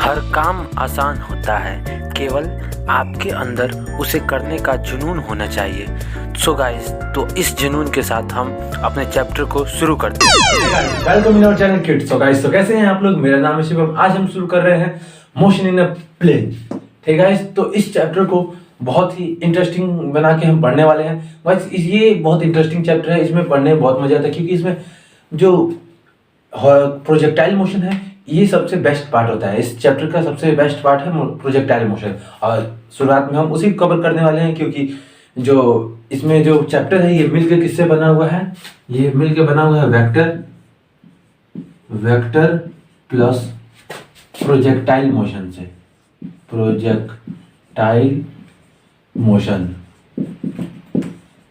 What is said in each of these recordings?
हर काम आसान होता है, केवल आपके अंदर उसे करने का जुनून होना चाहिए। सो गाइस, तो इस जुनून के साथ हम अपने चैप्टर को शुरू करते हैं। Welcome in our channel kids. So guys, तो कैसे हैं आप लोग? मेरा नाम है शिवम। आज हम शुरू कर रहे हैं मोशन इन अ प्लेन। ठीक है गाइस, तो इस चैप्टर को बहुत ही इंटरेस्टिंग बना के हम पढ़ने वाले हैं। गाइस, ये बहुत इंटरेस्टिंग चैप्टर है, इसमें पढ़ने में बहुत मजा आता है क्योंकि इसमें जो प्रोजेक्टाइल मोशन है ये सबसे बेस्ट पार्ट होता है। इस चैप्टर का सबसे बेस्ट पार्ट है प्रोजेक्टाइल मोशन, और शुरुआत में हम उसी को कवर करने वाले हैं क्योंकि जो इसमें जो चैप्टर है ये मिलके किससे बना हुआ है? ये मिलके बना हुआ है वेक्टर प्लस प्रोजेक्टाइल मोशन से। प्रोजेक्टाइल मोशन,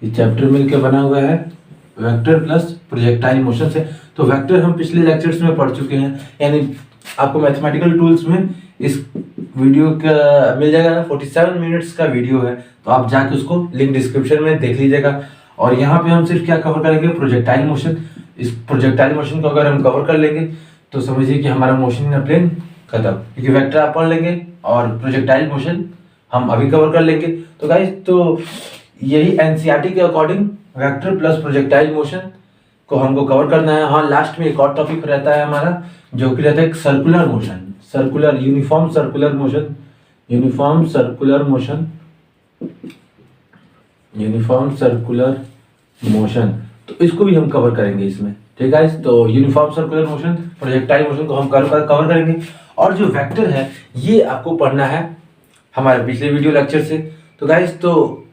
ये चैप्टर मिलके बना हुआ है वेक्टर प्लस प्रोजेक्टाइल मोशन से। तो वेक्टर हम पिछले लेक्चर्स में पढ़ चुके हैं, यानी आपको मैथमेटिकल टूल्स में इस वीडियो का मिल जाएगा। 47 मिनट्स का वीडियो है, तो आप जाके उसको लिंक डिस्क्रिप्शन में देख लीजिएगा। और यहाँ पे हम सिर्फ क्या कवर करेंगे? Projectile motion. इस प्रोजेक्टाइल मोशन को अगर हम कवर कर लेंगे तो समझिए कि हमारा मोशन इन अ प्लेन खत्म, क्योंकि वेक्टर आप पढ़ लेंगे और प्रोजेक्टाइल मोशन हम अभी कवर कर लेंगे। तो गाइस, तो यही एनसीईआरटी के according vector plus projectile motion को हमको कवर करना है। हाँ, लास्ट में एक और टॉपिक रहता है हमारा, जो कि रहता है circular motion, uniform circular motion. तो इसको भी हम कवर करेंगे इसमें। ठीक है, तो uniform circular motion, projectile motion को हम कवर करेंगे। और जो वेक्टर है ये आपको पढ़ना है हमारे पिछले वीडियो लेक्चर से। तो गाइस, तो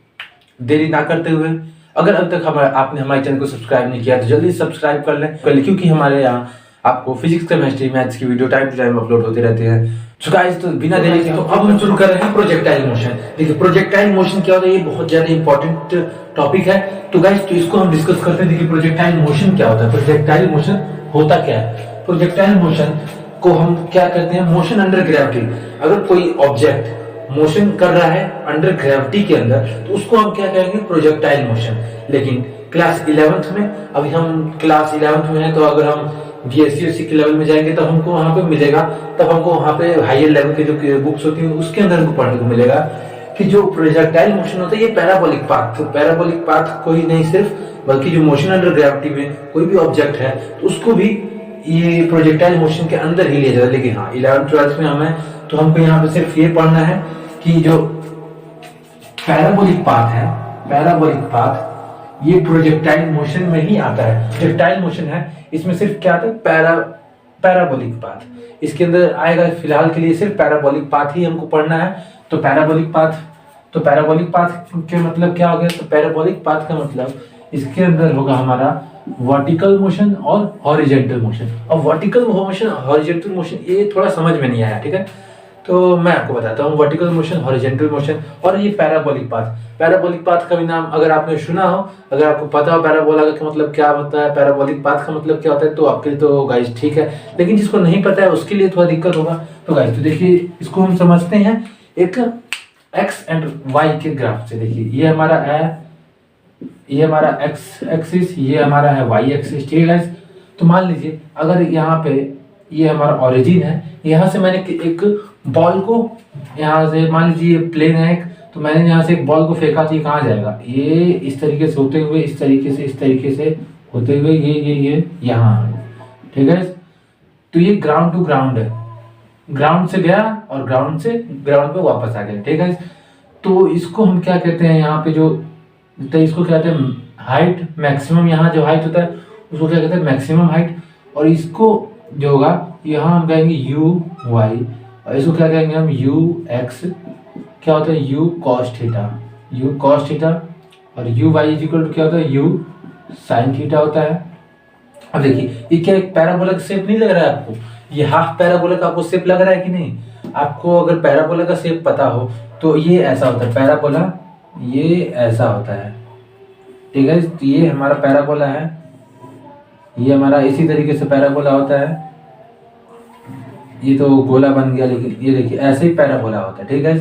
देरी ना करते हुए, अगर अब तक आपने हमारे चैनल को सब्सक्राइब नहीं किया तो जल्दी सब्सक्राइब कर लें, क्योंकि हमारे यहाँ आपको फिजिक्स, केमिस्ट्री, मैथ्स की video time to time upload होते रहते हैं। सो गाइस, तो बिना देरी के तो अब हम शुरू कर रहे हैं प्रोजेक्टाइल मोशन। देखिए, प्रोजेक्टाइल मोशन क्या होता है, ये बहुत ज्यादा इंपॉर्टेंट टॉपिक है। तो गाइस, तो इसको हम डिस्कस करते हैं। देखिए, प्रोजेक्टाइल मोशन क्या होता है, प्रोजेक्टाइल मोशन होता क्या है? प्रोजेक्टाइल मोशन को हम क्या कहते हैं? Motion under gravity. अगर कोई ऑब्जेक्ट मोशन कर रहा है अंडर ग्रेविटी के अंदर तो उसको हम क्या कहेंगे? Projectile motion. लेकिन क्लास 11th में, अभी हम क्लास 11th में हैं, तो अगर हम बीएससी के लेवल में जाएंगे तब हमको वहां पे मिलेगा, तब हमको वहां पे हायर लेवल के जो बुक्स होती हैं उसके अंदर हमको पढ़ने को मिलेगा कि जो प्रोजेक्टाइल मोशन होता है ये पैराबोलिक पाथ। तो पैराबोलिक पाथ कोई नहीं सिर्फ, बल्कि जो मोशन अंडर ग्रेविटी में कोई भी ऑब्जेक्ट है तो उसको भी ये प्रोजेक्टाइल मोशन के अंदर ही लिया जाता है। लेकिन हाँ, 11th-12th में हमें, तो हमको यहाँ पे सिर्फ ये पढ़ना है कि जो पैराबोलिक पाथ है, पैराबोलिक पाथ ये प्रोजेक्टाइल मोशन में ही आता है। प्रोजेक्टाइल मोशन है, इसमें सिर्फ क्या आता है? पैराबोलिक पाथ इसके अंदर आएगा। फिलहाल के लिए सिर्फ पैराबोलिक पाथ ही हमको पढ़ना है। तो पैराबोलिक पाथ के मतलब क्या हो गया? तो पैराबोलिक पाथ का मतलब इसके अंदर होगा हमारा वर्टिकल मोशन और हॉरिजॉन्टल मोशन। और वर्टिकल मोशन, हॉरिजॉन्टल मोशन ये थोड़ा समझ में नहीं आया, ठीक है? तो मैं आपको बताता हूँ वर्टिकल मोशन, हॉरिजॉन्टल मोशन और ये पैराबोलिक पाथ। पैराबोलिक पाथ का भी नाम अगर आपने सुना हो, अगर आपको पता हो पैराबोला का मतलब क्या होता है, पैराबोलिक पाथ का मतलब क्या होता है, तो आपके लिए तो गाइस ठीक है। लेकिन जिसको नहीं पता है उसके लिए थोड़ा दिक्कत होगा। तो गाइस, तो देखिए, इसको हम समझते हैं एक एक्स एंड वाई के ग्राफ से। देखिए, ये हमारा एक्स एक्सिस, ये हमारा है वाई एक्सिस। ठीक है, तो मान लीजिए अगर यहाँ पे ये हमारा ओरिजिन है, यहाँ से मैंने एक बॉल को, यहाँ से मान लीजिए ये प्लेन है एक, तो मैंने यहाँ से एक बॉल को फेंका तो ये कहाँ जाएगा? ये इस तरीके से होते हुए, इस तरीके से होते हुए ये यहाँ। ठीक है, तो ये ग्राउंड टू ग्राउंड है, ग्राउंड से गया और ग्राउंड से ग्राउंड पे वापस आ गया। ठीक है, तो इसको हम क्या कहते हैं? यहाँ पे जो तो इसको क्या कहते हैं? Height, maximum. यहाँ जो हाइट होता है उसको क्या कहते हैं? Maximum height. और इसको जो होगा यहाँ हम कहेंगे यू वाई, और इसको क्या कहेंगे हम? U x. क्या होता है? U cos theta. और u y is equal to क्या होता है? यू साइन थीटा होता है। अब देखिए, ये क्या एक पैराबोला का शेप नहीं लग रहा है आपको? ये हाफ पैराबोला का आपको शेप लग रहा है कि नहीं? आपको अगर पैराबोला का शेप पता हो तो ये ऐसा होता है पैराबोला, ये ऐसा होता है। ठीक है, तो ये हमारा पैराबोला है, ये हमारा इसी तरीके से पैराबोला होता है। ये तो गोला बन गया, लेकिन ये देखिए ऐसे ही पैराबोला होता है। ठीक है,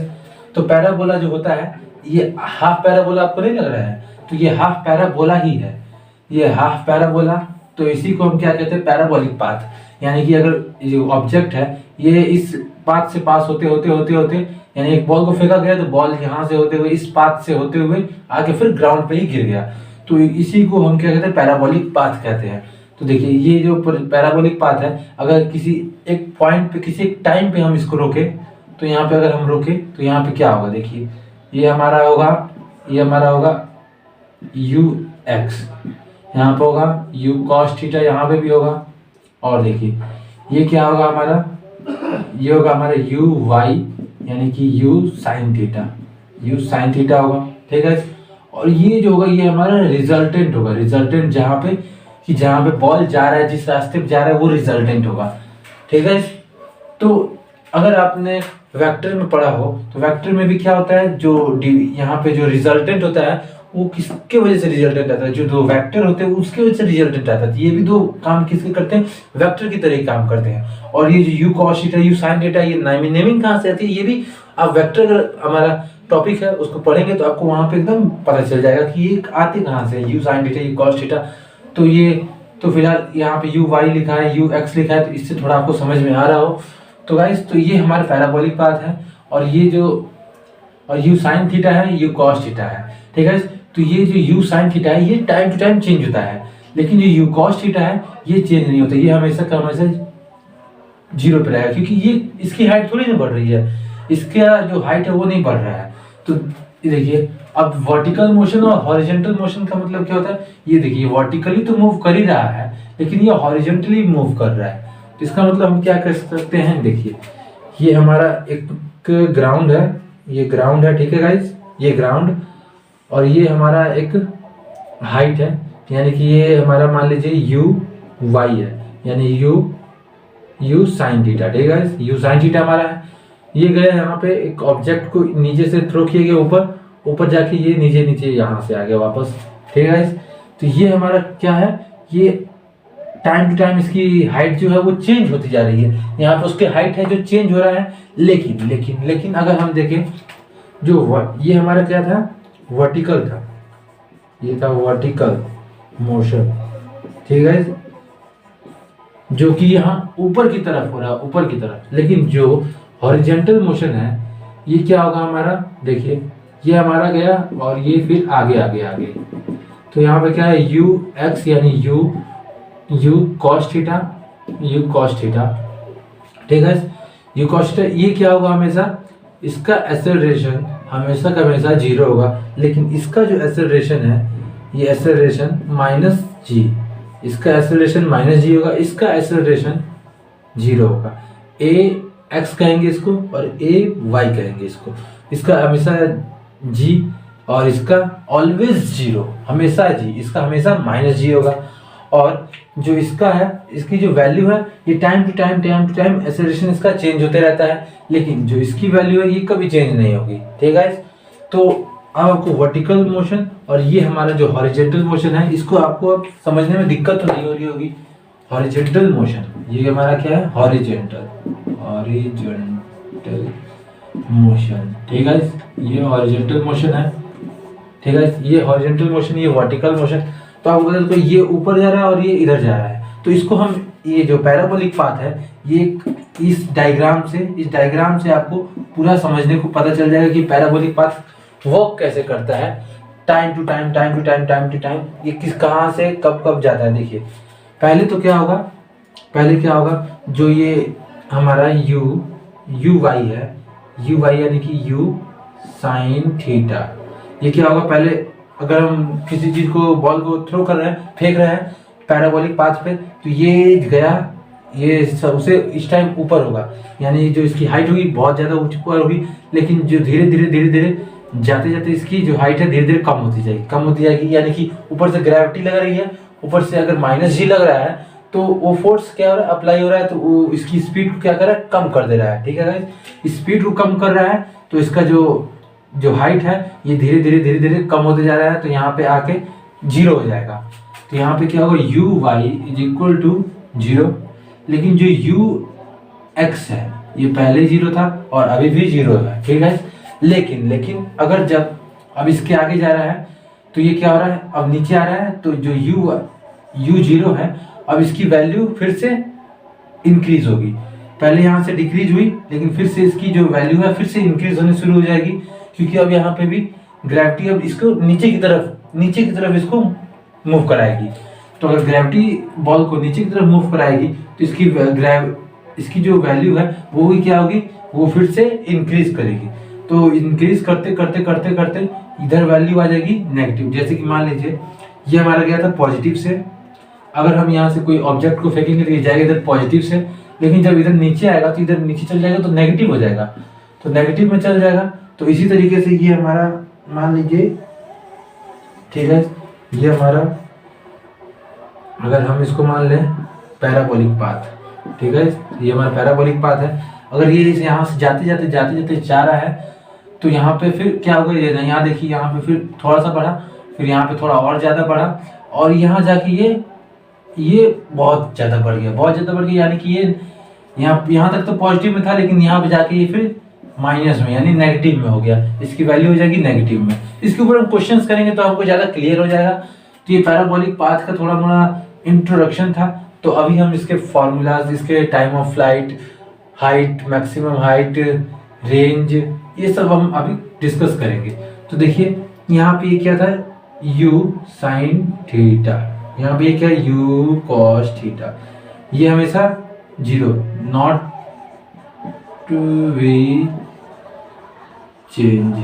तो पैराबोला जो होता है ये हाफ पैराबोला आपको नहीं लग रहा है? तो ये हाफ पैराबोला ही है, ये हाफ पैराबोला। तो इसी को हम क्या कहते हैं? Parabolic path. यानी कि अगर जो ऑब्जेक्ट है ये इस पाथ से पास होते होते होते होते, यानी एक बॉल को फेंका गया तो बॉल यहाँ से होते हुए इस पाथ से होते हुए आगे फिर ग्राउंड पे ही गिर गया। तो इसी को हम क्या कहते हैं, पैराबोलिक पाथ कहते हैं। तो देखिए ये जो पैराबोलिक पाथ है, अगर किसी एक पॉइंट पे, किसी एक टाइम पे हम इसको रोके, तो यहाँ पे अगर हम रोके तो यहाँ पे क्या होगा, देखिए ये हमारा होगा यू एक्स, यहाँ पे होगा यू कॉस थीटा, यहाँ पे भी होगा। और देखिए ये क्या होगा हमारा, ये होगा हमारा यू वाई, यानी कि यू साइन थीटा होगा, ठीक है। और ये जो होगा ये हमारा रिजल्टेंट होगा, रिजल्टेंट जहाँ पे बॉल जा रहा है, जिस रास्ते पे जा रहा है वो रिजल्टेंट होगा, ठीक है। तो अगर आपने वेक्टर में पढ़ा हो तो वेक्टर में भी क्या होता है, जो यहाँ पे जो रिजल्टेंट होता है वो किसके वजह से रिजल्टेंट आता है, जो दो वेक्टर होते हैं उसके वजह से रिजल्टेंट आता है। ये भी दो काम किसके करते हैं, वेक्टर की तरह ही काम करते हैं। और ये जो you cos theta, you sine theta, ये नेमिंग कहाँ से आती है, ये भी आप वेक्टर हमारा टॉपिक है उसको पढ़ेंगे तो आपको वहां पे एकदम पता चल जाएगा कि ये आते कहाँ से, you sine theta, you cos theta. तो फिलहाल यहाँ पे यू वाई लिखा है, यू एक्स लिखा है, तो इससे थोड़ा आपको समझ में आ रहा हो। तो गाइस तो ये हमारा पैराबोलिक पाथ है, और यू साइन थीटा है, यू कॉस थीटा है, ठीक है। तो ये जो यू साइन थीटा है ये टाइम टू टाइम चेंज होता है, लेकिन जो यू कॉस थीटा है ये चेंज नहीं होता, ये हमेशा का हमेशा 0 पे रहेगा, क्योंकि ये इसकी हाइट थोड़ी ना बढ़ रही है, इसका जो हाइट है वो नहीं बढ़ रहा है। तो देखिए अब वर्टिकल मोशन और हॉरिजॉन्टल मोशन का मतलब क्या होता है, ये देखिए वर्टिकली तो मूव कर ही रहा है लेकिन ये हॉरिजॉन्टली मूव कर रहा है। तो इसका मतलब हम क्या कर सकते हैं, देखिए ये हमारा एक ग्राउंड है, ये ग्राउंड है, ठीक है गाइस, ये ग्राउंड, और ये हमारा एक हाइट है, यानी कि ये हमारा मान लीजिए यू वाई है, यानी यू साइन थीटा, ठीक है गाइस, यू साइन थीटा हमारा है। ये गया यहाँ पे एक ऑब्जेक्ट को नीचे से थ्रो किए गए ऊपर जाके ये नीचे यहाँ से आ गया वापस, ठीक है गाइस। तो ये हमारा क्या है, ये टाइम टू टाइम इसकी हाइट जो है वो चेंज होती जा रही है, यहाँ पे उसकी हाइट है जो चेंज हो रहा है। लेकिन अगर हम देखें जो ये हमारा क्या था, वर्टिकल था, ये था वर्टिकल मोशन, ठीक है, जो कि यहाँ ऊपर की तरफ हो रहा है, ऊपर की तरफ। लेकिन जो हॉरिजॉन्टल मोशन है ये क्या होगा हमारा, देखिए ये हमारा गया और ये फिर आगे। तो यहाँ पे क्या है, यू एक्स यानी यू कॉस थीटा, ठीक है, यू कॉस थीटा। ये क्या होगा, हमेशा इसका एक्सेलरेशन हमेशा का हमेशा 0 होगा, लेकिन इसका जो एक्सेलरेशन है ये एक्सेलरेशन माइनस जी, इसका एक्सेलरेशन माइनस जी होगा, इसका एक्सेलरेशन 0 होगा। ए एक्स कहेंगे इसको और ए वाई कहेंगे इसको, इसका हमेशा जी और इसका ऑलवेज 0, हमेशा जी, इसका हमेशा माइनस जी होगा। और जो इसका है, इसकी जो वैल्यू है ये टाइम टू टाइम एक्सेलरेशन इसका चेंज होते रहता है, लेकिन जो इसकी वैल्यू है ये कभी चेंज नहीं होगी, ठीक है। तो अब आपको वर्टिकल मोशन और ये हमारा जो हॉरिजॉन्टल मोशन है इसको आपको अब समझने में दिक्कत तो नहीं हो रही होगी। हॉरिजॉन्टल मोशन ये हमारा क्या है, हॉरिजॉन्टल मोशन, ठीक है, ये हॉरिजॉन्टल मोशन है, ठीक है, ये हॉरिजॉन्टल मोशन, ये वर्टिकल मोशन। तो आपको बता दो ये ऊपर जा रहा है और ये इधर जा रहा है, तो इसको हम, ये जो पैराबोलिक पाथ है ये इस डायग्राम से आपको पूरा समझने को पता चल जाएगा कि पैराबोलिक पाथ वर्क कैसे करता है, टाइम टू टाइम ये कहाँ से कब जाता है। देखिए पहले क्या होगा, जो ये हमारा यू वाई है, यू वाई यानी कि यू साइन थीटा, ये क्या होगा, पहले अगर हम किसी चीज को, बॉल को थ्रो कर रहे हैं, फेंक रहे हैं पैराबोलिक पाथ पे, तो ये गया, ये सबसे इस टाइम ऊपर होगा, यानी जो इसकी हाइट होगी बहुत ज्यादा ऊपर होगी, लेकिन जो धीरे धीरे जाते इसकी जो हाइट है धीरे धीरे कम होती जाएगी, यानी कि ऊपर से ग्रेविटी लग रही है, ऊपर से अगर माइनस जी लग रहा है तो वो फोर्स क्या हो रहा है, अप्लाई हो रहा है, तो वो इसकी स्पीड को क्या कर रहा है, कम कर दे रहा है, ठीक है गाइस। स्पीड को कम कर रहा है तो इसका जो हाइट है ये धीरे धीरे कम होते जा रहा है, तो यहाँ पे आके 0 हो जाएगा। तो यहाँ पे क्या होगा, u y is equal to 0, लेकिन जो यू एक्स है ये पहले 0 था और अभी भी 0 है, ठीक है। लेकिन अगर जब अब इसके आगे जा रहा है तो ये क्या हो रहा है, अब नीचे आ रहा है, तो जो यू 0 है अब इसकी वैल्यू फिर से इंक्रीज होगी, पहले यहाँ से डिक्रीज हुई, लेकिन फिर से इसकी जो वैल्यू है फिर से इंक्रीज होने शुरू हो जाएगी, क्योंकि अब यहाँ पे भी ग्रेविटी अब इसको नीचे की तरफ इसको मूव कराएगी। तो अगर ग्रेविटी बॉल को नीचे की तरफ मूव कराएगी तो इसकी जो वैल्यू है वो भी क्या होगी, वो फिर से इंक्रीज करेगी। तो इंक्रीज करते करते करते करते इधर वैल्यू आ जाएगी नेगेटिव। जैसे कि मान लीजिए ये हमारा गया था पॉजिटिव से, अगर हम यहाँ से कोई ऑब्जेक्ट को फेंकेंगे तो ये जाएगा इधर पॉजिटिव से, लेकिन जब इधर नीचे आएगा तो इधर नीचे चल जाएगा तो नेगेटिव हो जाएगा, तो नेगेटिव में चल जाएगा। तो इसी तरीके से ये हमारा मान लीजिए, ठीक है, ये हमारा, अगर हम इसको मान लें पैराबोलिक पाथ, ठीक है, ये हमारा पैराबोलिक पाथ है। अगर ये यहाँ से जाते जाते जा रहा है तो यहाँ पे फिर क्या होगा, ये यहाँ देखिए, यहाँ पे फिर थोड़ा सा बढ़ा, फिर यहाँ पे थोड़ा और ज़्यादा बढ़ा, और यहाँ जाके ये बहुत ज़्यादा बढ़ गया, यानी कि ये यहाँ तक तो पॉजिटिव में था, लेकिन यहाँ पे जाके ये फिर माइनस में यानी नेगेटिव में हो गया, इसकी वैल्यू हो जाएगी नेगेटिव में। इसके ऊपर हम क्वेश्चंस करेंगे तो हमको ज़्यादा क्लियर हो जाएगा। तो ये पैराबोलिक पाथ का थोड़ा मोड़ा इंट्रोडक्शन था। तो अभी हम इसके फॉर्मूलाज, इसके time of flight, height, maximum height, range, ये सब हम अभी डिस्कस करेंगे। तो देखिए यहाँ पे ये क्या था, u साइन थीटा, यहाँ पे ये क्या है, u कॉस थीटा, ये हमेशा 0 नॉट टू बी चेंज,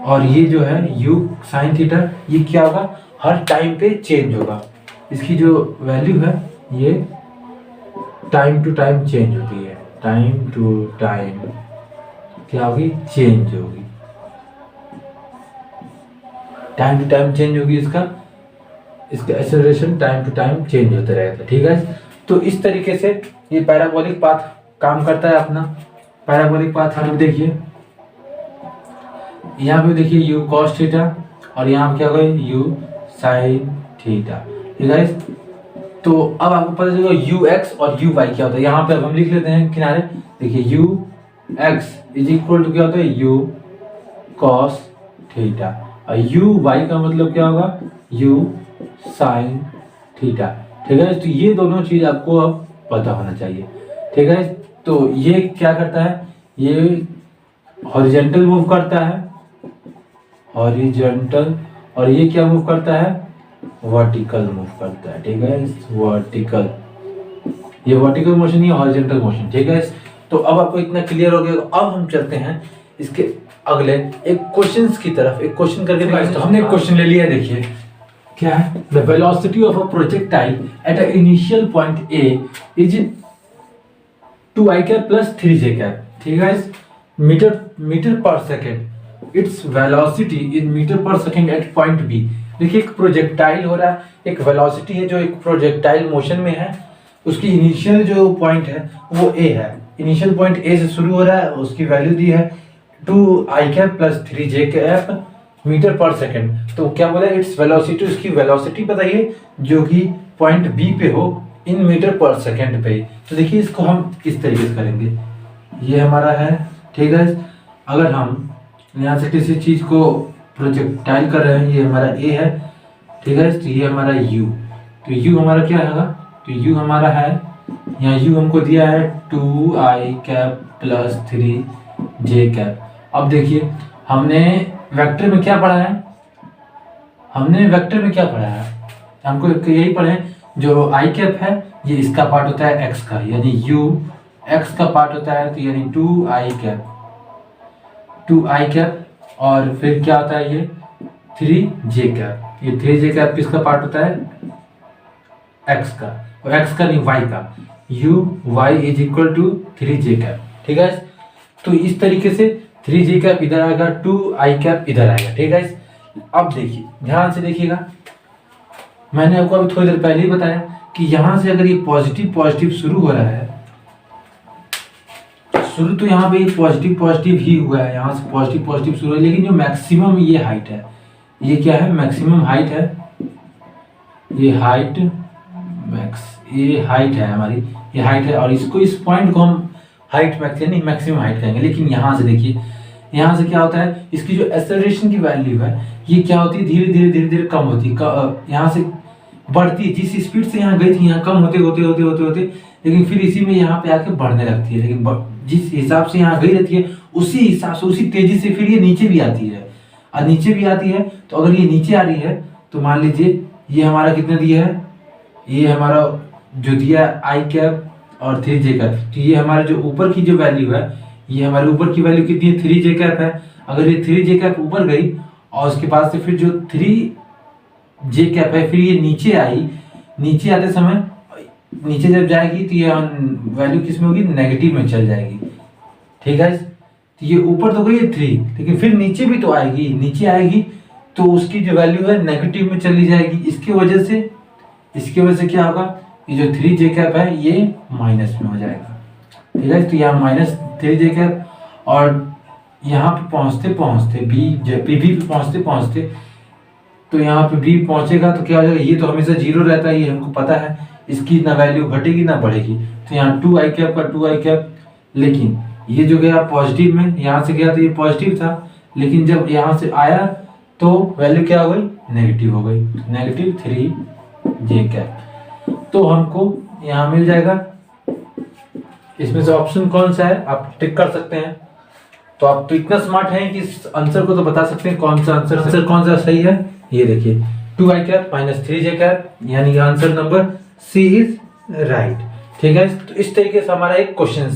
और ये जो है u साइन थीटा, ये क्या होगा, हर टाइम पे चेंज होगा। इसकी जो वैल्यू है ये टाइम टू टाइम चेंज होती है, टाइम टू टाइम क्या होगी, चेंज होगी, टाइम टू टाइम चेंज होगी। इसका acceleration time to time change होता रहेगा, ठीक है। तो इस तरीके से ये पैराबोलिक पाथ काम करता है अपना। पैराबोलिक पाथ हम देखिए, यहाँ पे देखिए u cos थीटा, और यहाँ पे क्या होगा, u sin थीटा, ठीक है। तो अब आपको पता चलेगा ux और uy क्या होता है। यहाँ पे अब हम लिख लेते हैं किनारे, देखिए ux इज इक्वल टू क्या होता है, u cos थीटा, और uy का मतलब क्या होगा, u sin थीटा, ठीक है। तो ये दोनों चीज आपको अब पता होना चाहिए, ठीक है। तो ये क्या करता है, ये हॉरिजॉन्टल मूव करता है, हॉरिजॉन्टल, और ये क्या मूव करता है, वर्टिकल मूव करता है, ठीक है, वर्टिकल, ये वर्टिकल मोशन, ये हॉरिजॉन्टल मोशन, ठीक है। तो अब आपको इतना क्लियर हो गया। अब हम चलते हैं इसके अगले एक क्वेश्चंस की तरफ, एक क्वेश्चन करके देखिए। तो हमने एक क्वेश्चन ले लिया, देखिए क्या है, the velocity of a projectile at a initial point A is 2i cap plus 3j cap, ठीक है, metre per second, it's velocity in metre per second at point B. देखिए एक प्रोजेक्टाइल हो रहा है, एक वेलोसिटी है जो एक प्रोजेक्टाइल मोशन में है, उसकी इनिशियल जो पॉइंट है वो ए है, इनिशियल पॉइंट ए से शुरू हो रहा है, उसकी वैल्यू दी है 2i cap plus 3j cap metre per second. तो क्या बोला, इट्स वेलोसिटी, उसकी वेलोसिटी बताइए जो कि पॉइंट बी पे हो इन मीटर पर सेकेंड पे। तो देखिए इसको हम इस तरीके से करेंगे, ये हमारा है, ठीक है। अगर हम यहाँ से किसी चीज को प्रोजेक्टाइल कर रहे हैं, ये हमारा ए है, ठीक है, तो ये हमारा u, तो u हमारा क्या होगा, तो u हमारा है, यहाँ u हमको दिया है 2i cap plus 3j cap. अब देखिए हमने वेक्टर में क्या पढ़ा है, हमको यही पढ़े, जो i कैप है ये इसका पार्ट होता है x का, यानी u x का पार्ट होता है, तो यानी 2i कैप, और फिर क्या होता है ये 3j कैप, ये 3j कैप किसका पार्ट होता है, x का, और x का नहीं y का, y is equal to 3j cap, ठीक है। तो इस तरीके से 3j कैप इधर आएगा, 2i कैप इधर आएगा, ठीक है। अब देखिए ध्यान से देखिएगा, मैंने आपको अभी थोड़ी देर पहले ही बताया कि यहाँ से अगर ये पॉजिटिव शुरू हो रहा है, शुरू तो यहाँ पे पॉजिटिव ही हुआ है, यहाँ से पॉजिटिव शुरू है, लेकिन जो मैक्सिमम ये हाइट है, ये क्या है, मैक्सिमम हाइट है, ये हाइट है हमारी, ये हाइट है, और इसको, इस पॉइंट को हम हाइट यानी मैक्सिमम हाइट कहेंगे। लेकिन यहाँ से देखिए, यहाँ से क्या होता है, इसकी जो एक्सेलरेशन की वैल्यू है ये क्या होती है, धीरे धीरे कम होती है, यहाँ से बढ़ती है, जिस स्पीड से यहाँ गई थी यहाँ कम होते होते होते होते होते, लेकिन फिर इसी में यहाँ पे आके बढ़ने लगती है। लेकिन जिस हिसाब से यहाँ गई रहती है उसी हिसाब से उसी तेजी से फिर ये नीचे भी आती है। और नीचे भी आती है तो अगर ये नीचे आ रही है तो मान लीजिए ये हमारा कितना दिया है, ये हमारा जो दिया है आई कैप और 3j कैप, तो ये हमारा जो ऊपर की जो वैल्यू है, ये हमारे ऊपर की वैल्यू कितनी है, 3j कैप है। अगर ये 3j कैप ऊपर गई और उसके बाद से फिर जो 3j कैप है फिर ये नीचे आई, नीचे आते समय नीचे जब जाएगी तो ये वैल्यू किस में होगी, नेगेटिव में चल जाएगी। ठीक है, तो ये ऊपर तो गई है 3, लेकिन फिर नीचे भी तो आएगी, नीचे आएगी तो उसकी जो वैल्यू है नेगेटिव में चली जाएगी। इसकी वजह से क्या होगा, ये जो 3j कैप है ये माइनस में हो जाएगा। ठीक है, तो यहाँ -3j कैप और यहाँ पे पहुँचते पहुँचते पी भी पहुँचते पहुँचते तो यहाँ पे बी पहुँचेगा तो क्या हो जाएगा, ये तो हमेशा 0 रहता है, ये हमको पता है, इसकी ना वैल्यू घटेगी ना बढ़ेगी। तो यहाँ 2i कैप का 2i कैप, लेकिन ये जो गया पॉजिटिव में, यहाँ से गया तो ये पॉजिटिव था, लेकिन जब यहाँ से आया तो वैल्यू क्या हो गई, नेगेटिव हो गई, -3j कैप। तो हमको यहाँ मिल जाएगा, इसमें से ऑप्शन कौन सा है आप टिक कर सकते हैं। तो आप तो इतना स्मार्ट हैं कि इस आंसर को तो बता सकते हैं कौन सा आंसर कौन सा सही है। ये देखिए 2i कैप -3j कैप, यानी answer number C is right. ठीक है, तो इस तरीके से हमारा एक क्वेश्चन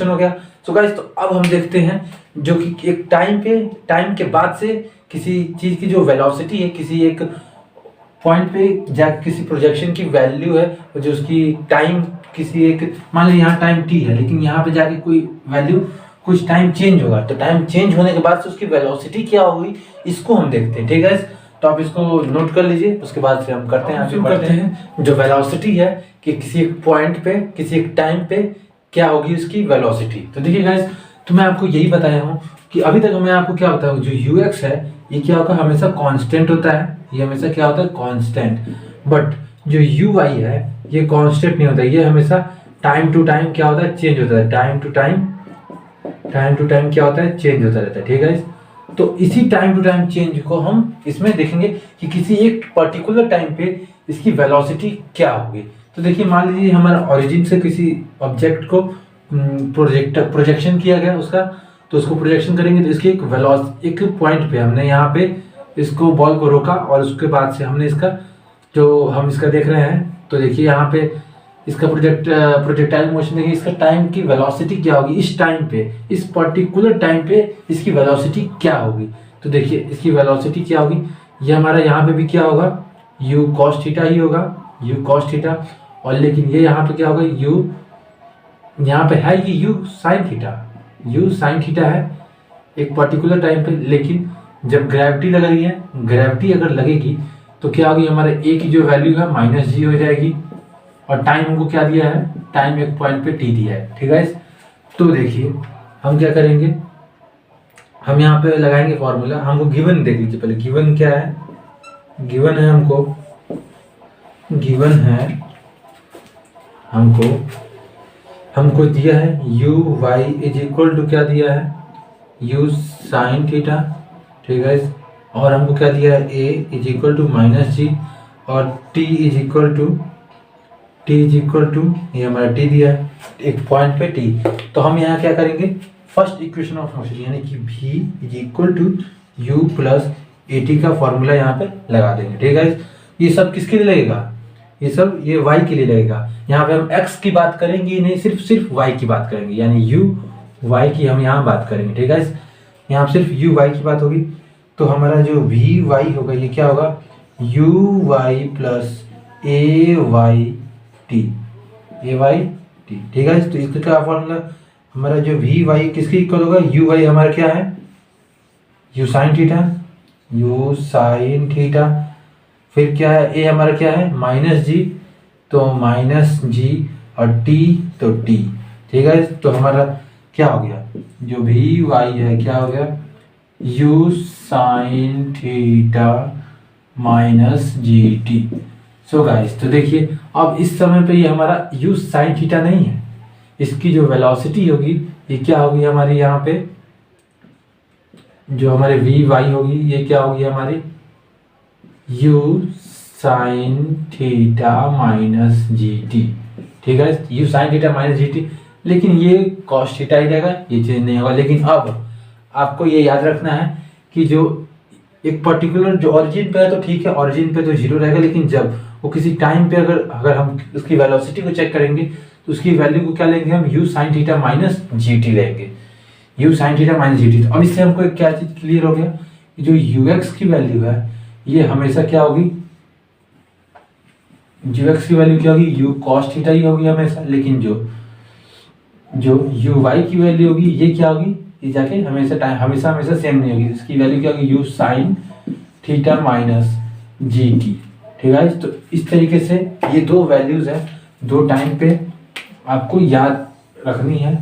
हो गया, सो गाइस, तो अब हम देखते हैं जो कि एक टाइम के बाद से किसी चीज की जो वेलोसिटी है, किसी एक पॉइंट पे जाके किसी प्रोजेक्शन की वैल्यू है, जो उसकी टाइम किसी एक, मान लीजिए यहाँ टाइम t है, लेकिन यहाँ पे जाके कोई वैल्यू कुछ टाइम चेंज होगा, तो टाइम चेंज होने के बाद से उसकी वेलोसिटी क्या होगी, इसको हम देखते हैं। ठीक है, तो आप इसको नोट कर लीजिए, उसके बाद से हम करते हैं जो वेलोसिटी है कि किसी एक पॉइंट पे किसी एक टाइम पे क्या होगी उसकी वेलोसिटी। तो देखिए गाइस, तो मैं आपको यही बताया हूँ कि अभी तक मैं आपको क्या बताऊँ, जो ux है ये क्या होगा, हमेशा कांस्टेंट होता है, ये हमेशा क्या होता है, कांस्टेंट। बट जो uy है ये कांस्टेंट नहीं होता, ये हमेशा टाइम टू टाइम क्या होता है, चेंज होता है, टाइम टू टाइम क्या होता है, चेंज होता रहता है। ठीक है, तो इसी टाइम टू टाइम चेंज को हम इसमें देखेंगे कि किसी एक पर्टिकुलर टाइम पे इसकी वेलोसिटी क्या होगी। तो देखिए, मान लीजिए हमारा ओरिजिन से किसी ऑब्जेक्ट को प्रोजेक्शन किया गया उसका, तो उसको प्रोजेक्शन करेंगे तो इसकी एक पॉइंट पे हमने यहाँ पे इसको बॉल को रोका और उसके बाद से हमने इसका जो हम इसका देख रहे हैं, तो देखिए यहाँ पे इसका प्रोजेक्टाइल मोशन देखिए, इसका टाइम की वेलोसिटी क्या होगी, इस टाइम पे, इस पर्टिकुलर टाइम पे इसकी वेलोसिटी क्या होगी। तो देखिए इसकी वेलोसिटी क्या होगी, ये हमारा यहाँ पे भी क्या होगा, u cos थीटा ही होगा, u cos थीटा, और लेकिन ये यहाँ पे क्या होगा, u यहाँ पे है ये u sin थीटा है एक पर्टिकुलर टाइम पे। लेकिन जब ग्रेविटी लग रही है, ग्रेविटी अगर लगेगी तो क्या होगी, हमारे a की जो वैल्यू है -g हो जाएगी, और टाइम हमको क्या दिया है, टाइम एक पॉइंट पे t दिया है। ठीक है, तो देखिए हम क्या करेंगे, हम यहाँ पे लगाएंगे फॉर्मूला। हमको गिवन देख लीजिए पहले, गिवन क्या है, गिवन है हमको दिया है uy इज इक्वल टू क्या दिया है, u sin थीटा। ठीक है, और हमको क्या दिया है, a is equal to -g और t इज इक्वल टू ये हमारा t दिया है एक पॉइंट पे t। तो हम यहाँ क्या करेंगे, फर्स्ट इक्वेशन ऑफ मोशन यानी कि v is equal to u plus at का फॉर्मूला यहाँ पे लगा देंगे। ठीक है, ये सब किसके लिए लगेगा, ये सब ये y के लिए लगेगा। यहाँ पे हम x की बात करेंगे नहीं, सिर्फ y की बात करेंगे, यानी u y की हम यहाँ बात करेंगे। ठीक है, यहाँ सिर्फ u y की बात होगी। तो हमारा जो v y होगा ये क्या होगा, u y plus a y t। ठीक है, तो इसका क्या फॉर्मूला, हमारा जो वी वाई किसके इक्वल होगा, यू वाई हमारा क्या है, यू साइन थीटा, फिर क्या है, ए हमारा क्या है -g, तो -g और t तो t। ठीक है, तो हमारा क्या हो गया, जो वी वाई है क्या हो गया, u साइन थीटा -gt। सो गाइस, तो देखिए अब इस समय पे ये हमारा u sin थीटा नहीं है, इसकी जो वेलोसिटी होगी ये क्या होगी हमारी, यहाँ पे जो हमारे vy होगी ये क्या होगी हमारी u sign theta minus g T. ठीक है, you sine theta minus g T, लेकिन ये कॉस थीटा ही रहेगा, ये चेंज नहीं होगा। लेकिन अब आपको ये याद रखना है कि जो एक पर्टिकुलर जो ओरिजिन पे है तो ठीक है, ओरिजिन पे तो जीरो रहेगा, लेकिन जब वो किसी टाइम पे अगर हम उसकी वेलोसिटी को चेक करेंगे तो उसकी वैल्यू को क्या लेंगे हम, u sine theta minus g t लेंगे, u sine theta minus g t. तो अब इससे हमको एक क्या चीज क्लियर हो गया, जो यू एक्स की वैल्यू है ये हमेशा क्या होगी, यू एक्स की वैल्यू क्या होगी, यू कॉस थीटा ही होगी हमेशा। लेकिन जो यू वाई की वैल्यू होगी ये क्या होगी, ये जाके हमेशा सेम नहीं होगी, इसकी वैल्यू क्या होगी, you sine theta minus g T. ठीक है, तो इस तरीके से ये दो वैल्यूज है, दो टाइम पे आपको याद रखनी है,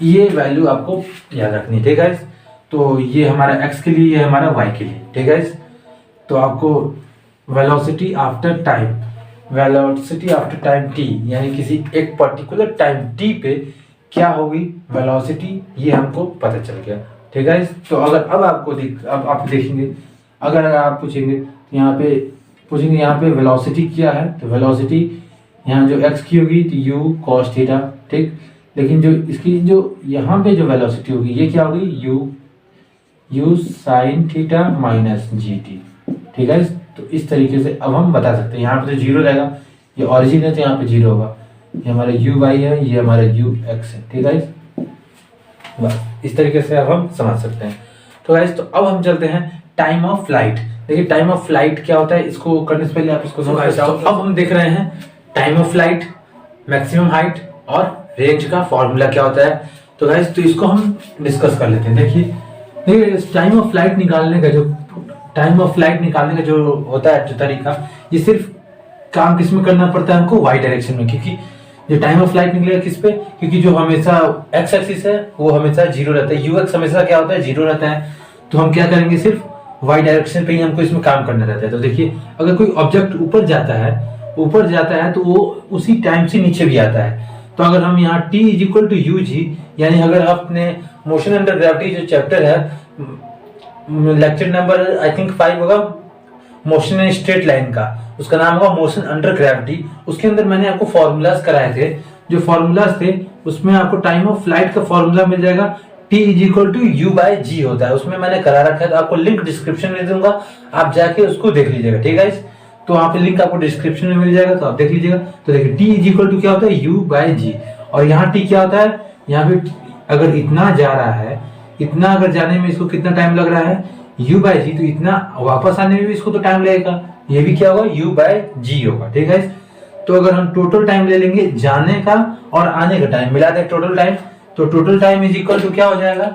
ये वैल्यू आपको याद रखनी है। ठीक है, तो ये हमारा x के लिए, ये हमारा y के लिए। ठीक है, तो आपको वेलोसिटी आफ्टर टाइम t, यानी किसी एक पर्टिकुलर टाइम t पे क्या होगी वेलोसिटी, ये हमको पता चल गया। ठीक है, तो अगर अब आप देखेंगे, अगर आप पूछेंगे यहाँ पे वेलोसिटी क्या है, तो वेलोसिटी यहाँ जो x की होगी तो u cos थीटा। ठीक, लेकिन जो इसकी जो यहाँ पे जो वेलोसिटी होगी ये क्या होगी, u sin theta minus g T. ठीक है, तो इस तरीके से अब हम बता सकते हैं, यहाँ पे तो जीरो रहेगा, ये ओरिजिन है तो यहाँ पे जीरो होगा, ये हमारा यू वाई है, ये हमारा यू एक्स है। ठीक है, बस इस तरीके से अब हम समझ सकते हैं। तो गाइस, तो अब हम चलते हैं टाइम ऑफ फ्लाइट। देखिए टाइम ऑफ फ्लाइट क्या होता है, इसको करने से पहले आप इसको समझ जाओ। अब हम देख रहे हैं time of flight, maximum height और रेंज का फॉर्मूला क्या होता है। तो गाइस, तो इसको हम डिस्कस कर लेते हैं। देखिए टाइम ऑफ फ्लाइट निकालने का जो होता है जो तरीका, ये सिर्फ काम किस में करना पड़ता है हमको, वाई डायरेक्शन में, क्योंकि जो टाइम ऑफ फ्लाइट निकलेगा किस पे, क्योंकि जो हमेशा एक्स एक्सिस है वो हमेशा जीरो रहता है, यू एक्स हमेशा क्या होता है, जीरो रहता है। तो हम क्या करेंगे, सिर्फ वाई डायरेक्शन पे ही हमको इसमें काम करना रहता है। तो देखिए अगर कोई ऑब्जेक्ट ऊपर जाता है तो वो उसी टाइम से नीचे भी आता है। तो अगर हम यहाँ t is equal to u g, यानी अगर आपने मोशन अंडर ग्रेविटी जो चैप्टर है, लेक्चर नंबर आई थिंक 5 होगा, मोशन इन स्ट्रेट लाइन का, उसका नाम होगा मोशन अंडर ग्रेविटी। उसके अंदर मैंने आपको फॉर्मूलाज कराए थे, जो फॉर्मूलाज थे उसमें आपको टाइम ऑफ फ्लाइट का फॉर्मूला मिल जाएगा, t is equal to u by g होता है, उसमें मैंने करा रखा है, तो आपको लिंक डिस्क्रिप्शन में दूंगा, आप जाके उसको देख लीजिएगा। ठीक है, तो वहाँ पे लिंक आपको डिस्क्रिप्शन में मिल जाएगा, तो आप देख लीजिएगा। तो देखिए t इज इक्वल टू क्या होता है, u बाय जी, और यहाँ t क्या होता है, यहाँ पे अगर इतना जा रहा है, इतना अगर जाने में इसको कितना टाइम लग रहा है, u बाय जी, तो इतना वापस आने में भी इसको तो टाइम लगेगा, ये भी क्या होगा, u बाय जी होगा। ठीक है, तो अगर हम टोटल टाइम ले लेंगे जाने का और आने का टाइम मिला दें टोटल टाइम, तो total time is equal to क्या हो जाएगा,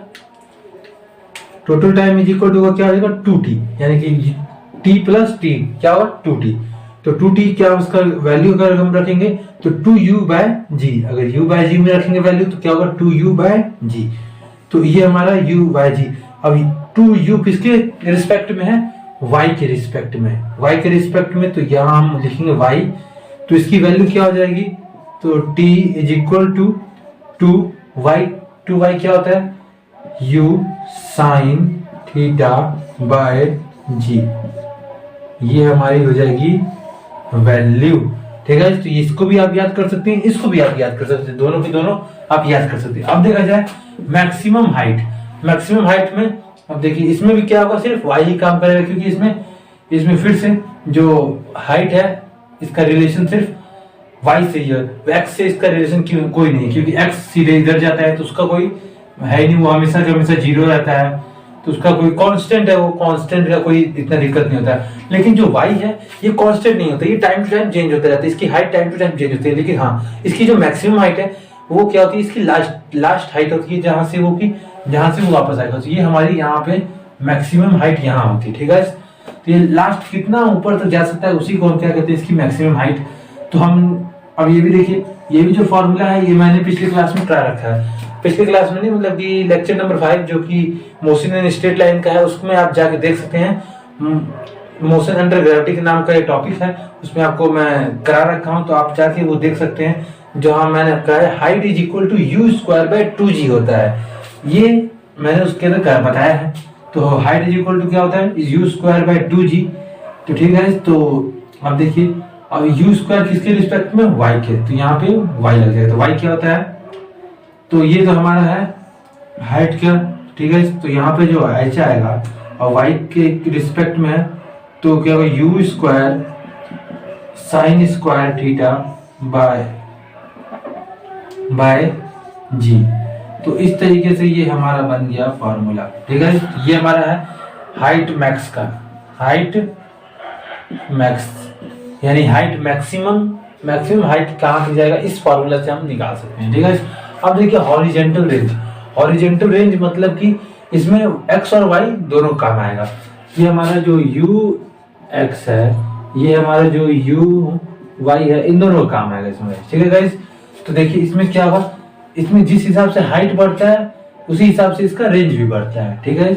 total time is equal to क्या हो जाएगा, 2t, यानी कि t प्लस t क्या होगा, 2t। तो 2t क्या उसका वैल्यू अगर हम रखेंगे तो 2u बाय जी, अगर u बाय जी में रखेंगे वैल्यू तो क्या होगा, 2u बाय जी। तो ये हमारा u बाय जी। अब 2u किसके रिस्पेक्ट में है, y के रिस्पेक्ट में, तो यहाँ हम लिखेंगे y, तो इसकी वैल्यू क्या हो जाएगी, तो t is equal to 2y क्या होता है, u साइन थीटा बाय जी, ये हमारी हो जाएगी वैल्यू। ठीक है, तो इसको भी आप याद कर सकते हैं, इसको भी आप याद कर सकते हैं, दोनों की दोनों आप याद कर सकते हैं। अब देखा जाए मैक्सिमम हाइट में, अब देखिए इसमें भी क्या होगा, सिर्फ y ही काम करेगा, क्योंकि इसमें फिर से जो हाइट है इसका रिलेशन सिर्फ y से ही है, x से इसका रिलेशन कोई नहीं, क्योंकि x सीधे इधर जाता है तो उसका कोई है नहीं, वो हमेशा जीरो रहता है, तो उसका कोई कांस्टेंट है, वो कांस्टेंट का कोई इतना दिक्कत नहीं होता है। लेकिन जो y है ये कांस्टेंट नहीं होता, ये टाइम टू टाइम चेंज होता रहता है, इसकी height time to time change होती है। लेकिन हाँ, इसकी जो मैक्सिमम हाइट है वो क्या होती है, इसकी लास्ट हाइट होती है, जहां से वो वापस आएगा। तो ये हमारी यहाँ पे मैक्सिमम हाइट यहाँ होती है। ठीक है, तो ये लास्ट कितना ऊपर तक जा सकता है उसी को हम क्या कहते हैं, इसकी मैक्सिमम हाइट। तो हम अब ये भी देखिए, ये भी जो फॉर्मूला है ये मैंने पिछले क्लास में ट्राई रखा है, पिछले क्लास में नहीं, मतलब कि लेक्चर नंबर 5 जो कि मोशन इन स्ट्रेट लाइन का है, उसमें आप जाके देख सकते हैं। मोशन अंडर ग्रेविटी के नाम का एक टॉपिक है, उसमें आपको मैं करा रखा हूँ, तो आप जाके वो देख सकते हैं। जो हाँ मैंने कहा है, height is equal to u square by 2g होता है, ये मैंने उसके अंदर बताया है। तो हाइट इज इक्वल टू क्या होता है, यू स्क्वायर बाय 2g, तो ठीक है, तो अब देखिए अब यू स्क्वायर किसके रिस्पेक्ट में, वाई के, तो यहाँ पे वाई लग जाएगा। तो वाई क्या होता है, तो ये तो हमारा है हाइट का, ठीक है। तो यहाँ पे जो एच आएगा और वाई के रिस्पेक्ट में है, तो क्या होगा u square sine square theta by g. तो इस तरीके से ये हमारा बन गया फॉर्मूला, ठीक है। ये हमारा है हाइट मैक्स का, हाइट मैक्स यानी हाइट मैक्सिमम हाइट कहाँ की जाएगा, इस फॉर्मूला से हम निकाल सकते हैं, ठीक है। अब देखिए हॉरिजेंटल रेंज मतलब कि इसमें x और y दोनों काम आएगा। ये हमारा जो u x है, ये हमारा जो u y है, इन दोनों का काम आएगा इसमें, ठीक है गाइस। तो देखिए इसमें क्या होगा, इसमें जिस हिसाब से हाइट बढ़ता है उसी हिसाब से इसका रेंज भी बढ़ता है, ठीक है।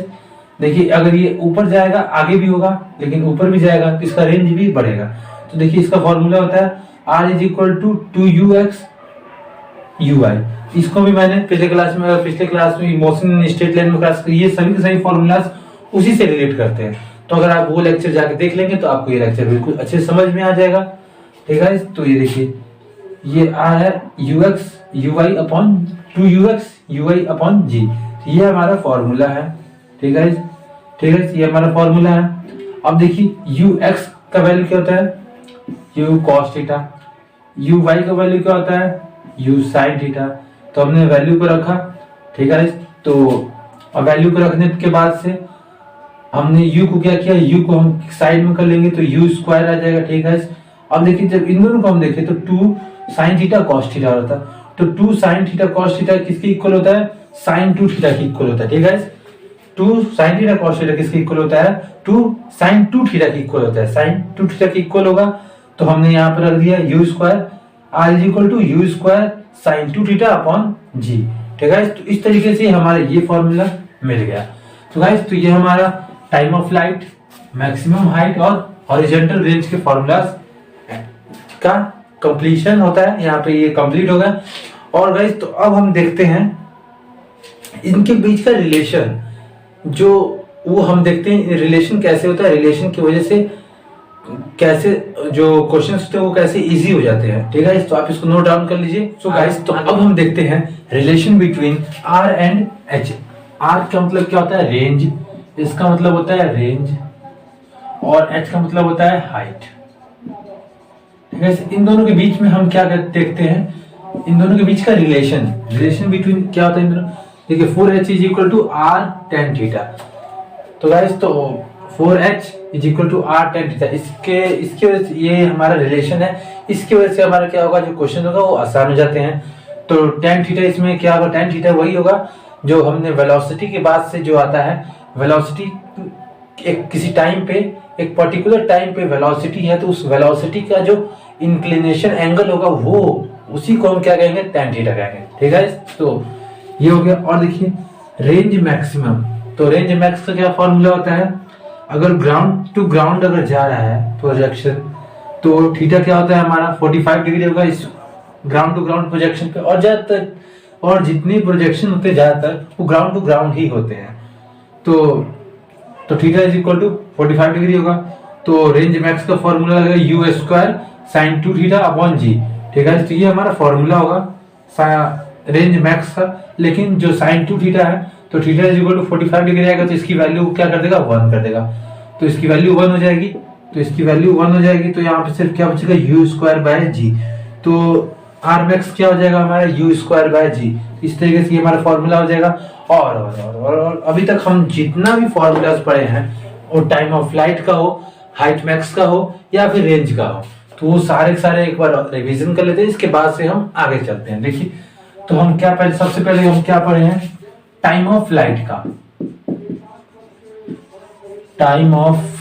देखिए अगर ये ऊपर जाएगा आगे भी होगा, लेकिन ऊपर भी जाएगा तो इसका रेंज भी बढ़ेगा। तो देखिए इसका फॉर्मूला होता है r = 2ux uy। इसको भी मैंने पिछले क्लास में मोशन स्ट्रेट लाइन में क्लास, ये सभी के सभी फॉर्मूलाज उसी से रिलेट करते हैं। तो अगर आप वो लेक्चर जाके देख लेंगे तो आपको ये लेक्चर बिल्कुल अच्छे से समझ में आ जाएगा, ठीक है। तो ये देखिए ये r है ux uy upon 2ux uy upon g, ये हमारा फॉर्मूला है, ठीक है, ठीक है। ये हमारा फॉर्मूला है। अब देखिए ux का वैल्यू क्या होता है, u cos थीटा, uy का वैल्यू क्या होता है, u sin थीटा। तो हमने वैल्यू को रखा, ठीक है। तो अब वैल्यू को रखने के बाद से हमने u को क्या किया, u को हम साइड में कर लेंगे तो u स्क्वायर आ जाएगा, ठीक है। अब देखिए जब इन दोनों को हम देखें तो 2 sin थीटा cos थीटा होता है, तो 2 sin थीटा cos थीटा किसके इक्वल होता है, sin 2 थीटा के इक्वल होता है, ठीक है। 2 sin थीटा cos थीटा किसके इक्वल होता है, 2 sin 2 थीटा के इक्वल होता है, sin 2 थीटा के इक्वल होगा। तो हमने यहाँ पर रख दिया u square r = u square sin 2 theta upon g, ठीक है। तो इस तरीके से हमारा ये फॉर्मूला मिल गया। तो गाइस तो ये हमारा time of flight, maximum height और हॉरिजॉन्टल रेंज के फॉर्मूलाज का कंप्लीशन होता है, यहाँ पे ये कंप्लीट हो गया। और गाइस तो अब हम देखते हैं इनके बीच का रिलेशन, जो वो हम देखते हैं रिलेशन कैसे होता है, रिलेशन की वजह से कैसे जो क्वेश्चंस होते हैं वो कैसे इजी हो जाते हैं, ठीक है। तो आप इसको नोट डाउन कर लीजिए। सो गाइस तो अब हम देखते हैं relation between r and h। r का मतलब क्या होता है, रेंज, इसका मतलब होता है रेंज, और h का मतलब होता है हाइट, ठीक है। इन दोनों के बीच में हम क्या देखते हैं, इन दोनों के बीच का रिलेशन बिटवीन क्या होता है इन दोनों। देखिए 4h = r tan थीटा। तो गाइस तो 4h = r tan थीटा, इसके वजह से ये हमारा रिलेशन है, इसकी वजह से हमारा क्या होगा, जो क्वेश्चन होगा वो आसान हो जाते हैं। तो tan थीटा इसमें क्या होगा, tan थीटा वही होगा जो हमने वेलोसिटी के बाद से जो आता है, वेलोसिटी एक किसी टाइम पे, एक पर्टिकुलर टाइम पे वेलोसिटी है, तो उस वेलोसिटी का जो इंक्लिनेशन एंगल होगा वो उसी को हम क्या कहेंगे, tan थीटा कहेंगे, ठीक है। तो ये हो गया। और देखिए रेंज मैक्सिमम, तो रेंज मैक्स का क्या फॉर्मूला होता है, अगर ग्राउंड टू ग्राउंड अगर जा रहा है प्रोजेक्शन, तो थीटा क्या होता है हमारा 45 डिग्री होगा इस ग्राउंड टू ग्राउंड प्रोजेक्शन पे। और ज्यादातर और जितनी प्रोजेक्शन होते हैं ज्यादातर वो ग्राउंड टू ग्राउंड ही होते हैं। तो थीटा = 45 डिग्री होगा। तो रेंज मैक्स का फॉर्मूला लगेगा u square sin 2 theta upon g, ठीक है। तो ये हमारा फॉर्मूला होगा रेंज मैक्स का। लेकिन जो sin 2 थीटा है, तो थीटा = 45 डिग्री आएगा, तो इसकी वैल्यू क्या कर देगा, 1 कर देगा। तो इसकी वैल्यू 1 हो जाएगी, तो इसकी वैल्यू 1 हो जाएगी। तो यहाँ पे सिर्फ क्या बचेगा, u स्क्वायर बाय g। तो r मैक्स क्या हो जाएगा हमारा, u स्क्वायर बाय g। इस तरीके से हमारा फॉर्मूला हो जाएगा। और अभी तक हम जितना भी फॉर्मूलाज पढ़े हैं, वो टाइम ऑफ फ्लाइट का हो, हाइट मैक्स का हो या फिर रेंज का हो, तो वो सारे एक बार रिवीजन कर लेते हैं। इसके बाद से हम आगे चलते हैं। देखिए तो हम क्या पहले, सबसे पहले हम क्या पढ़े हैं, टाइम ऑफ फ्लाइट का, टाइम ऑफ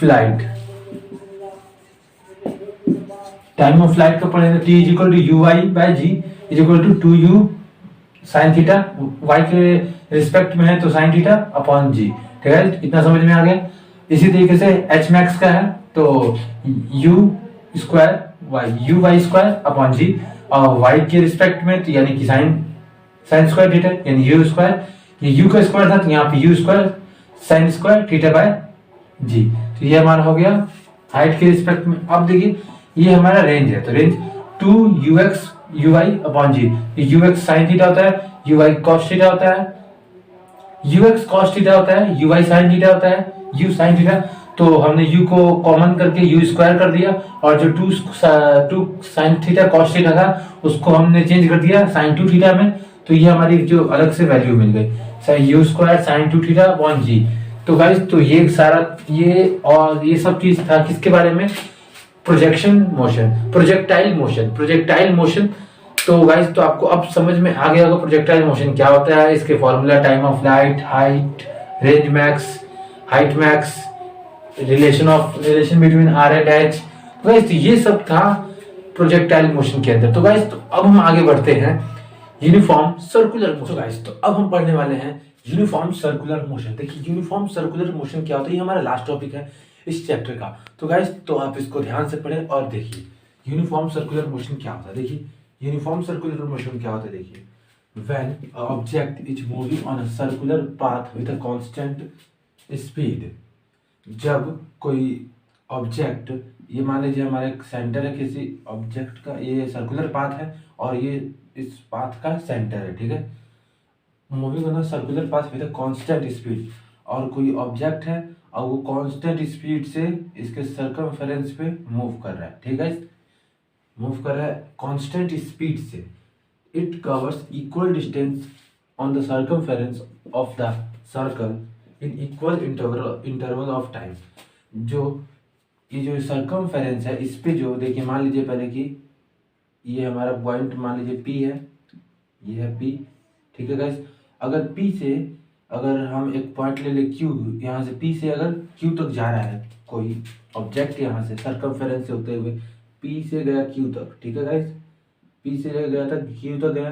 फ्लाइट का पढ़े थे। t = uy/g = 2u sin theta, y के रिस्पेक्ट में है तो sin थीटा अपॉन g, ठीक है। इतना समझ में आ गया। इसी तरीके से h मैक्स का है तो u y² अपॉन g, और y के रिस्पेक्ट में तो यानी कि sin स्क्वायर थीटा यानी u स्क्वायर, ये u का स्क्वायर था तो यहाँ पे u square sin square theta bye g। तो ये हमारा हो गया हाइट के रिस्पेक्ट में। अब देखिए ये हमारा रेंज है, तो रेंज 2ux uy अपॉन जी, ux साइन थीटा होता है, uy cos थीटा होता है, ux cos थीटा होता है, uy साइन थीटा होता है, u साइन थीटा। तो हमने u को कॉमन करके u स्क्वायर कर दिया, और जो 2 साइन थीटा cos थीटा था उसको हमने चेंज कर दिया साइन 2 थीटा में। तो ये हमारी जो अलग से वैल्यू मिल गई, u square sine 2 theta upon g. तो गाइस तो ये सारा ये और ये सब चीज था किसके बारे में, प्रोजेक्शन मोशन, प्रोजेक्टाइल मोशन। तो गाइस तो आपको अब समझ में आ गया होगा प्रोजेक्टाइल मोशन क्या होता है, इसके formula time of flight, height, range max, height max, relation between R and H. Guys तो ये सब था प्रोजेक्टाइल मोशन के अंदर। तो गाइस तो अब हम आगे बढ़ते हैं यूनिफॉर्म सर्कुलर मोशन। गाइस तो अब हम पढ़ने वाले हैं यूनिफॉर्म सर्कुलर मोशन। देखिए यूनिफॉर्म सर्कुलर मोशन क्या होता है, ये हमारा लास्ट टॉपिक है इस चैप्टर का। तो गाइस तो आप इसको ध्यान से पढ़ें और देखिए यूनिफॉर्म सर्कुलर मोशन क्या होता है। देखिए यूनिफॉर्म सर्कुलर मोशन क्या होता है, देखिए when an object is moving on a circular path with a constant speed। जब कोई ऑब्जेक्ट, ये मान लीजिए हमारा एक सेंटर है किसी ऑब्जेक्ट का, ये सर्कुलर पाथ है और ये इस पाथ का सेंटर है, ठीक है। Moving on circular path with a constant speed, और कोई ऑब्जेक्ट है और वो कांस्टेंट स्पीड से इसके सर्कमफेरेंस पे मूव कर रहा है, ठीक है, मूव कर रहा है कांस्टेंट स्पीड से। It covers equal distance on the circumference of the circle in equal interval of time. जो ये जो सर्कमफेरेंस है इस पे जो देखिए मान लीजिए पहले कि ये हमारा पॉइंट मान लीजिए P है, ये है P, ठीक है गाइस। अगर P से अगर हम एक पॉइंट ले ले Q, यहाँ से P से अगर Q तक जा रहा है कोई ऑब्जेक्ट, यहाँ से सर्कमफेरेंस से होते हुए P से गया Q तक, ठीक है गाइस, P से गया था Q तक गया,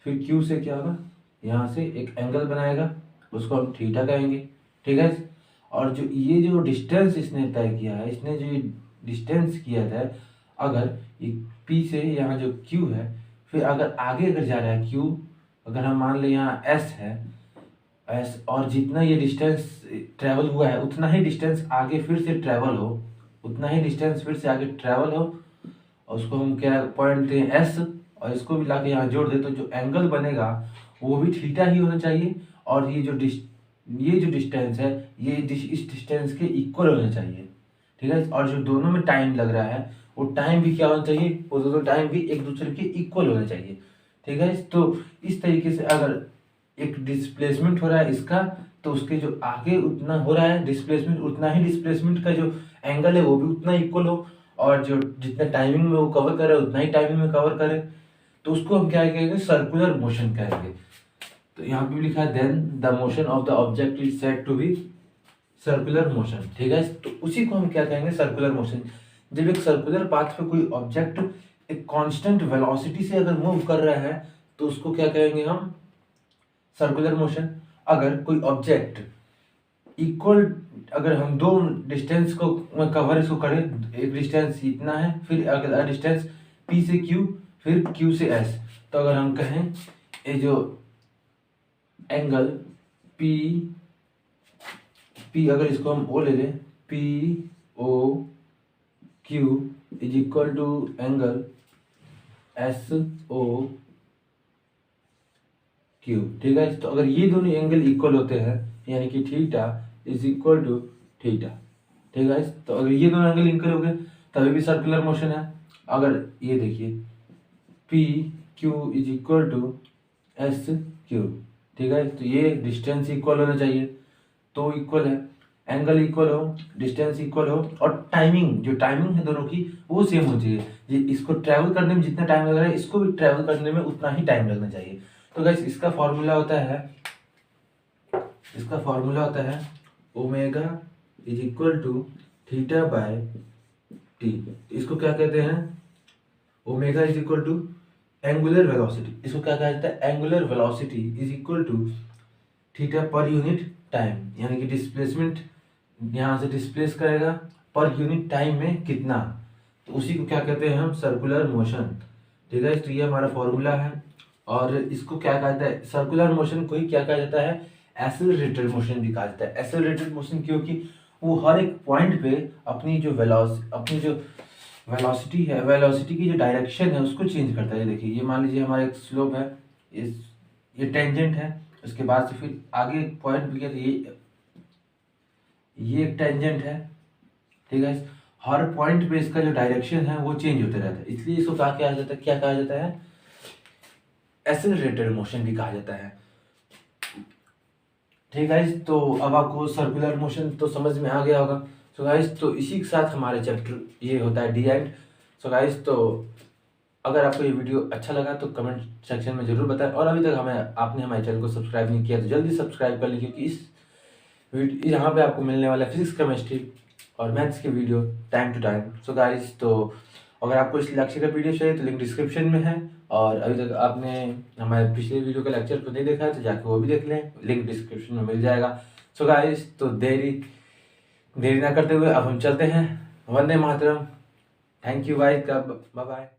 फिर Q से क्या होगा, यहाँ से एक एंगल बनाएगा, उसको हम थीटा कहेंगे, ठीक है। और जो ये जो डिस्टेंस इसने तय किया है, इसने जो डिस्टेंस किया था, अगर ये P से यहाँ जो Q है, फिर अगर आगे अगर जा रहा है Q, अगर हम मान लें यहाँ S है, S, और जितना ये डिस्टेंस ट्रेवल हुआ है उतना ही डिस्टेंस आगे फिर से ट्रेवल हो, उतना ही डिस्टेंस फिर से आगे ट्रेवल हो, और उसको हम क्या पॉइंट दें S, और इसको भी लाके यहाँ जोड़ दे, तो जो एंगल बनेगा वो भी थीटा ही होना चाहिए, और ये जो डिस्टेंस है ये इस डिस्टेंस के इक्वल होना चाहिए, ठीक है। और जो दोनों में टाइम लग रहा है वो टाइम भी क्या होना चाहिए, वो दोनों टाइम भी एक दूसरे के इक्वल होना चाहिए, ठीक है। तो इस तरीके से अगर एक डिस्प्लेसमेंट हो रहा है इसका, तो उसके जो आगे उतना हो रहा है डिस्प्लेसमेंट, उतना ही डिस्प्लेसमेंट का जो एंगल है वो भी उतना इक्वल हो, और जो जितना टाइमिंग में वो कवर करे उतना ही टाइमिंग में कवर करे, तो उसको हम क्या कहेंगे, सर्कुलर मोशन कहेंगे। तो यहाँ पे भी लिखा है then the motion of the object is said to be circular motion, ठीक है। तो उसी को हम क्या कहेंगे, सर्कुलर मोशन। जब एक सर्कुलर पाथ पे कोई ऑब्जेक्ट एक कांस्टेंट वेलोसिटी से अगर मूव कर रहा है तो उसको क्या कहेंगे हम, सर्कुलर मोशन। अगर कोई ऑब्जेक्ट इक्वल, अगर हम दो डिस्टेंस को कवर इसको करें, एक डिस्टेंस इतना है, फिर अगला डिस्टेंस P से Q, फिर Q से S, तो अगर हम कहें ये जो एंगल P अगर इसको हम O ले लें, POQ is equal to angle SOQ, ठीक है। तो अगर ये दोनों एंगल इक्वल होते हैं, यानी कि theta is equal to theta, ठीक है। तो अगर ये दोनों एंगल इक्वल हो गए तभी भी सर्कुलर मोशन है। अगर ये देखिए PQ is equal to SQ, ठीक है, तो ये डिस्टेंस इक्वल होना चाहिए, तो इक्वल है, एंगल इक्वल हो, डिस्टेंस इक्वल हो, और टाइमिंग जो टाइमिंग है दोनों की वो सेम हो चाहिए। ये इसको ट्रैवल करने में जितना टाइम लग रहा है इसको भी ट्रैवल करने में उतना ही टाइम लगना चाहिए। तो गाइस इसका फॉर्मूला होता है omega is equal to theta by T. इसको क्या कहते हैं, omega is equal to angular velocity. इसको क्या कहा जाता है, angular velocity is equal to theta per unit time, यानी कि डिस्प्लेसमेंट यहाँ से डिस्प्लेस करेगा पर यूनिट टाइम में कितना, तो उसी को क्या कहते हैं हम, सर्कुलर मोशन, ठीक है। तो ये हमारा फॉर्मूला है। और इसको क्या कहा जाता है, सर्कुलर मोशन को ही क्या कहा जाता है, एक्सेलरेटेड मोशन भी कहा जाता है। एक्सेलरेटेड मोशन क्योंकि वो हर एक पॉइंट पे अपनी जो वेलोसिटी है, वेलोसिटी की जो डायरेक्शन है उसको चेंज करता है। देखिए ये मान लीजिए हमारा एक स्लोप है, इस ये टेंजेंट है, उसके बाद से फिर आगे पॉइंट भी है, ये एक टेंजेंट है, ठीक है। हर पॉइंट पे इसका जो डायरेक्शन है वो चेंज होते रहता है, इसलिए इसको क्या कहा जाता है, एक्सेलरेटेड मोशन भी कहा जाता है। ठीक गाइस, तो अब आपको सर्कुलर मोशन तो समझ में आ गया होगा। सो गाइस, तो इसी के साथ हमारे चैप्टर ये होता है डी एंड। सो गाइस, तो अगर आपको ये वीडियो अच्छा लगा तो कमेंट सेक्शन में जरूर बताएं, और अभी तक आपने हमारे चैनल को सब्सक्राइब नहीं किया तो जल्दी सब्सक्राइब कर लीजिए, क्योंकि यहाँ पे आपको मिलने वाला है फिजिक्स, केमिस्ट्री और मैथ्स के video time to time. So guys, तो अगर आपको इस लेक्चर का पीडीएफ चाहिए तो लिंक डिस्क्रिप्शन में है, और अभी तक आपने हमारे पिछले वीडियो का लेक्चर को नहीं देखा है तो जाके वो भी देख लें, लिंक डिस्क्रिप्शन में मिल जाएगा। सो गाइस, तो देरी ना करते हुए अब हम चलते हैं। वंदे मातरम। Thank you guys, bye bye.